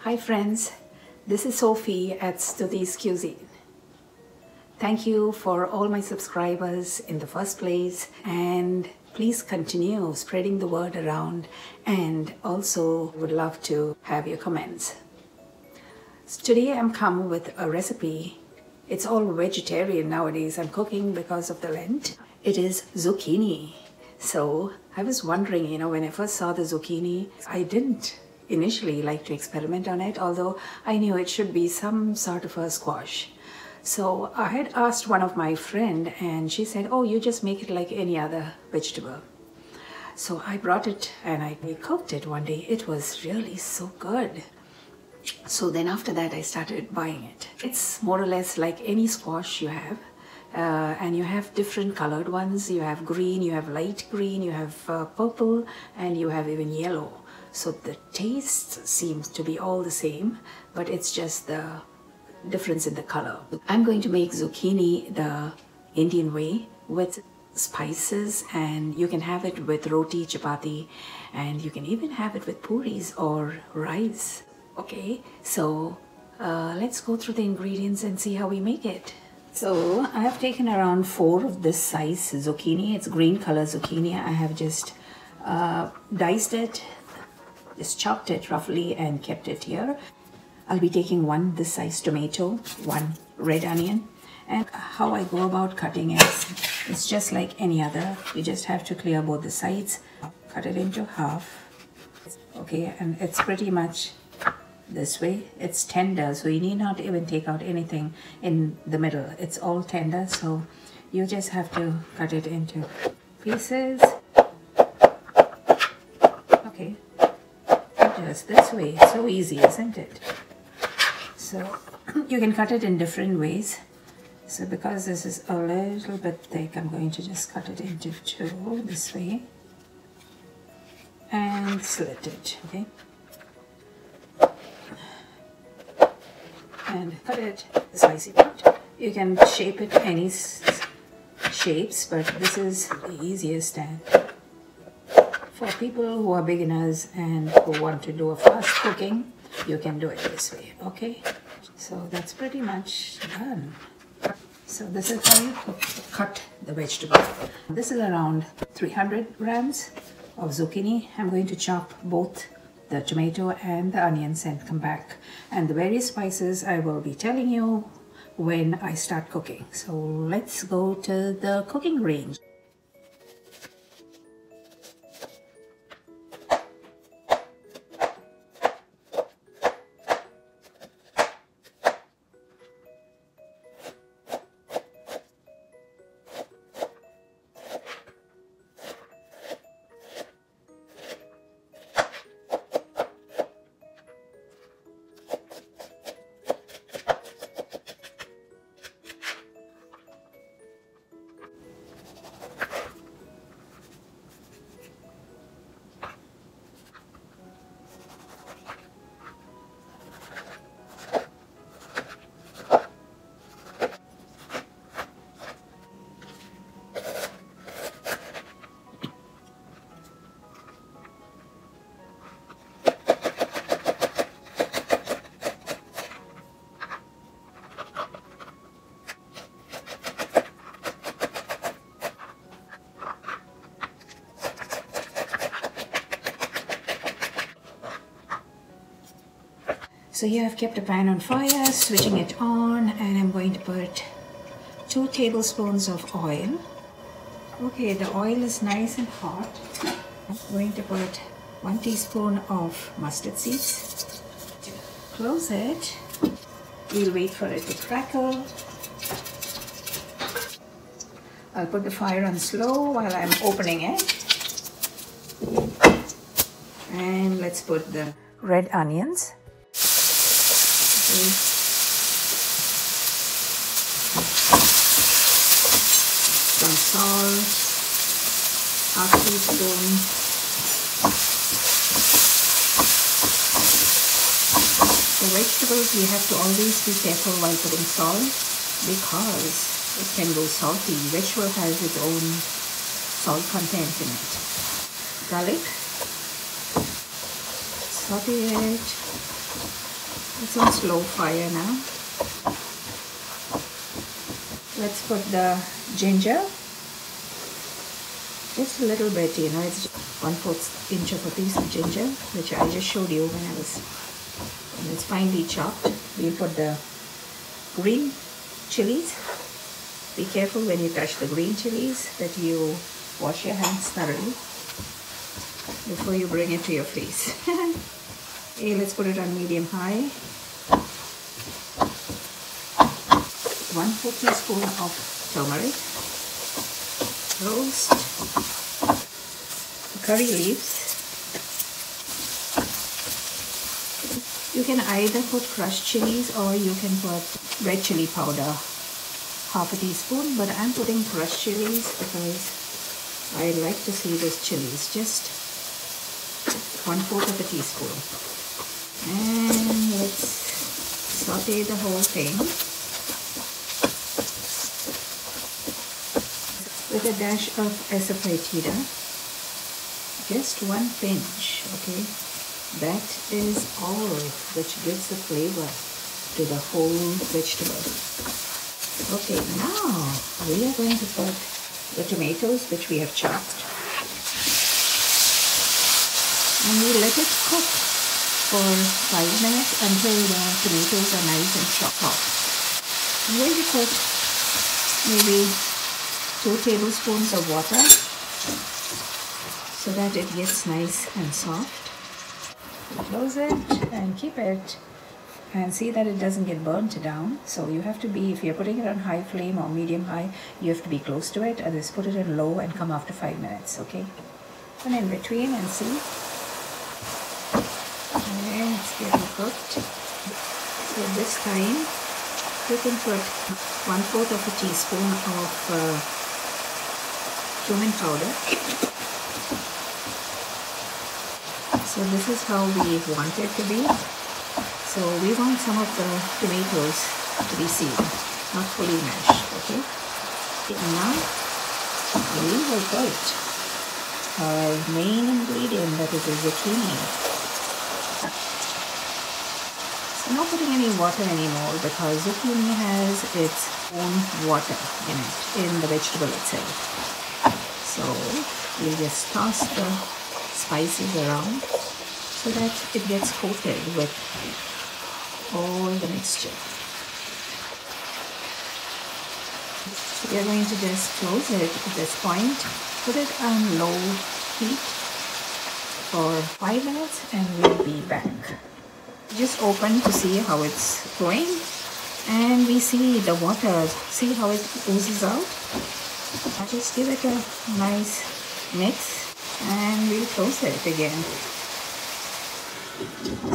Hi friends, this is Sophie at Studi's Cuisine. Thank you for all my subscribers in the first place, and please continue spreading the word around, and also would love to have your comments. So today I'm coming with a recipe. It's all vegetarian nowadays. I'm cooking because of the Lent. It is zucchini. So I was wondering, when I first saw the zucchini, I didn't initially like to experiment on it, although I knew it should be some sort of a squash. So I had asked one of my friend and she said, oh, you just make it like any other vegetable. So I brought it and I cooked it one day. It was really so good. So then after that I started buying it. It's more or less like any squash you have. And you have different colored ones. You have green, you have light green, you have purple, and you have even yellow. So the taste seems to be all the same, but it's just the difference in the color. I'm going to make zucchini the Indian way with spices, and you can have it with roti, chapati, and you can even have it with puris or rice. Okay, so let's go through the ingredients and see how we make it. So I have taken around 4 of this size zucchini. It's green color zucchini. I have just diced it, just chopped it roughly and kept it here. I'll be taking 1 this size tomato, 1 red onion, and how I go about cutting it, it's just like any other. You just have to clear both the sides, cut it into half. Okay, and it's pretty much this way. It's tender, so you need not even take out anything in the middle. It's all tender, so you just have to cut it into pieces. Okay, just this way. So easy, isn't it? So you can cut it in different ways. So because this is a little bit thick, I'm going to just cut it into 2 this way and slit it. Okay, and cut it the spicy part. You can shape it any shapes, but this is the easiest, and for people who are beginners and who want to do a fast cooking, you can do it this way. Okay, so that's pretty much done. So this is how you cut the vegetable. This is around 300 grams of zucchini. I'm going to chop both the tomato and the onions and come back. And the various spices I will be telling you when I start cooking. So let's go to the cooking range. So here I've kept a pan on fire, switching it on, and I'm going to put 2 tablespoons of oil. Okay, the oil is nice and hot. I'm going to put 1 teaspoon of mustard seeds. Close it. We'll wait for it to crackle. I'll put the fire on slow while I'm opening it. And let's put the red onions. Some salt, half teaspoon. For vegetables, you have to always be careful while putting salt because it can go salty. Vegetable has its own salt content in it. Garlic, saute it. It's on slow fire now. Let's put the ginger. Just a little bit, you know, it's 1/4 inch of a piece of ginger, which I just showed you when it's finely chopped. We'll put the green chilies. Be careful when you touch the green chilies that you wash your hands thoroughly before you bring it to your face. Okay, let's put it on medium-high. 1/4 teaspoon of turmeric. Roast curry leaves. You can either put crushed chilies or you can put red chili powder, 1/2 teaspoon, but I'm putting crushed chilies because I like to see those chilies. Just 1/4 of a teaspoon. And let's saute the whole thing with a dash of asafoetida, just 1 pinch, okay? That is all which gives the flavor to the whole vegetable. Okay, now we are going to put the tomatoes which we have chopped, and we let it cook for 5 minutes until the tomatoes are nice and chopped up. I'm going to put maybe 2 tablespoons of water so that it gets nice and soft. Close it and keep it, and see that it doesn't get burnt down. So you have to be, if you're putting it on high flame or medium high, you have to be close to it. Otherwise put it in low and come after 5 minutes, okay? And in between and see. And it's getting cooked. So this time you can put 1/4 of a teaspoon of cumin powder. So this is how we want it to be. So we want some of the tomatoes to be sealed, not fully mashed, okay? And now we will put our main ingredient, that is the zucchini. So not putting any water anymore because zucchini has its own water in it, in the vegetable itself. So we'll just toss the spices around so that it gets coated with all the mixture. So we are going to just close it at this point, put it on low heat for 5 minutes, and we'll be back. Just open to see how it's going, and we see the water, see how it oozes out. I'll just give it a nice mix and we'll close it again,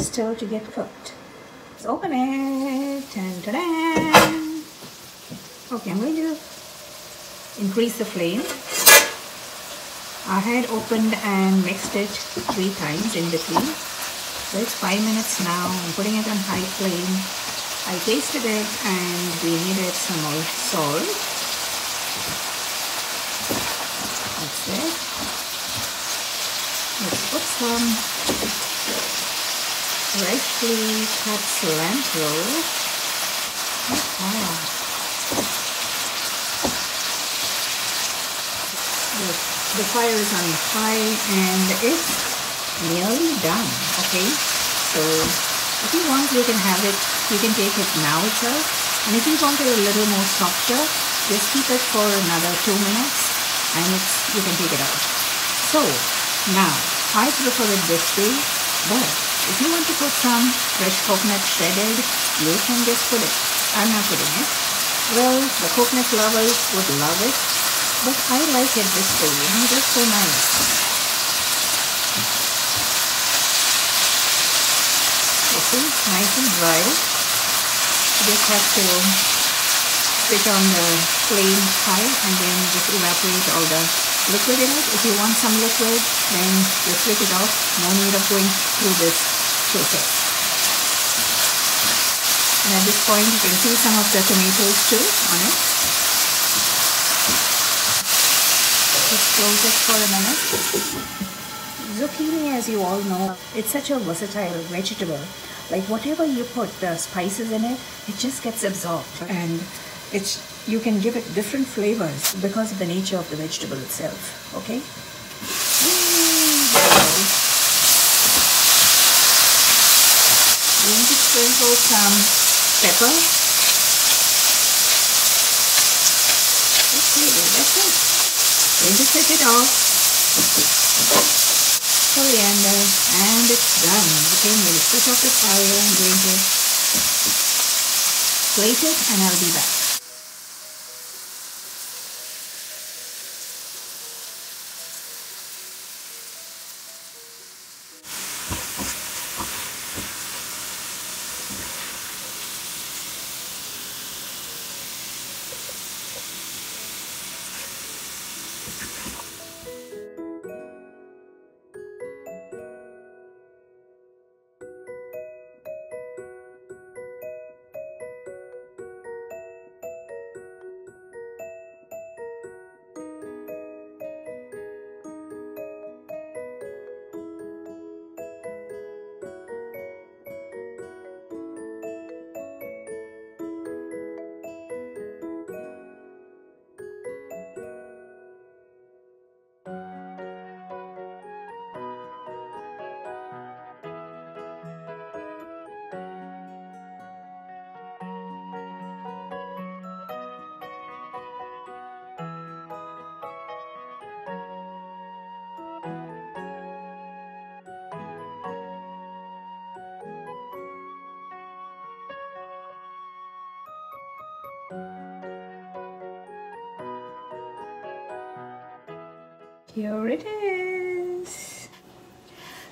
still to get cooked. Let's open it, and ta-da! Okay, I'm going to increase the flame. I had opened and mixed it 3 times in between. So it's 5 minutes now. I'm putting it on high flame. I tasted it and we needed some more salt. That's it. Let's put some freshly cut cilantro. The fire is on high and it's nearly done, okay? So if you want, you can have it, you can take it now itself, and if you want it a little more softer, just keep it for another 2 minutes and you can take it out. So now I prefer it this way, but if you want to put some fresh coconut shredded, you can just put it. I'm not putting it. Well, the coconut lovers would love it, but I like it this way, you know, just so nice. See, nice and dry. You just have to switch on the flame high and then just evaporate all the liquid in it. If you want some liquid, then just switch it off. No need of going through this process. And at this point, you can see some of the tomatoes too on it. Just close it for a minute. Zucchini, as you all know, it's such a versatile vegetable. Like whatever you put the spices in it, it just gets absorbed, and you can give it different flavors because of the nature of the vegetable itself. Okay. I'm going to sprinkle some pepper. Okay, that's it. Going to set it off. Coriander, and it's done. Okay, I'm going to switch off the fire. I'm going to plate it, and I'll be back. Here it is.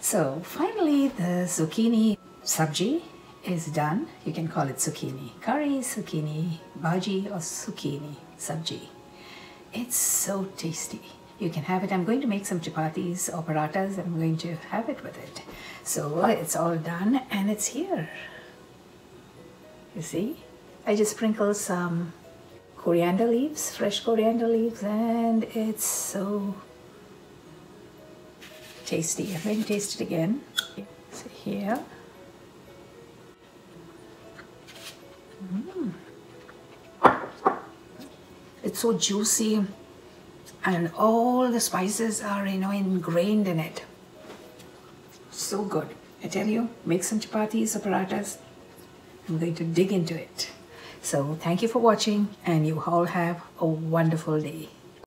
So finally the zucchini sabji is done. You can call it zucchini curry, zucchini bhaji, or zucchini sabji. It's so tasty. You can have it. I'm going to make some chapatis or parathas and I'm going to have it with it. So it's all done and it's here. You see? I just sprinkle some coriander leaves, fresh coriander leaves, and it's so tasty. I'm going to taste it again. So here. It's so juicy and all the spices are, ingrained in it. So good. I tell you, make some chapatis or parathas. I'm going to dig into it. So thank you for watching and you all have a wonderful day.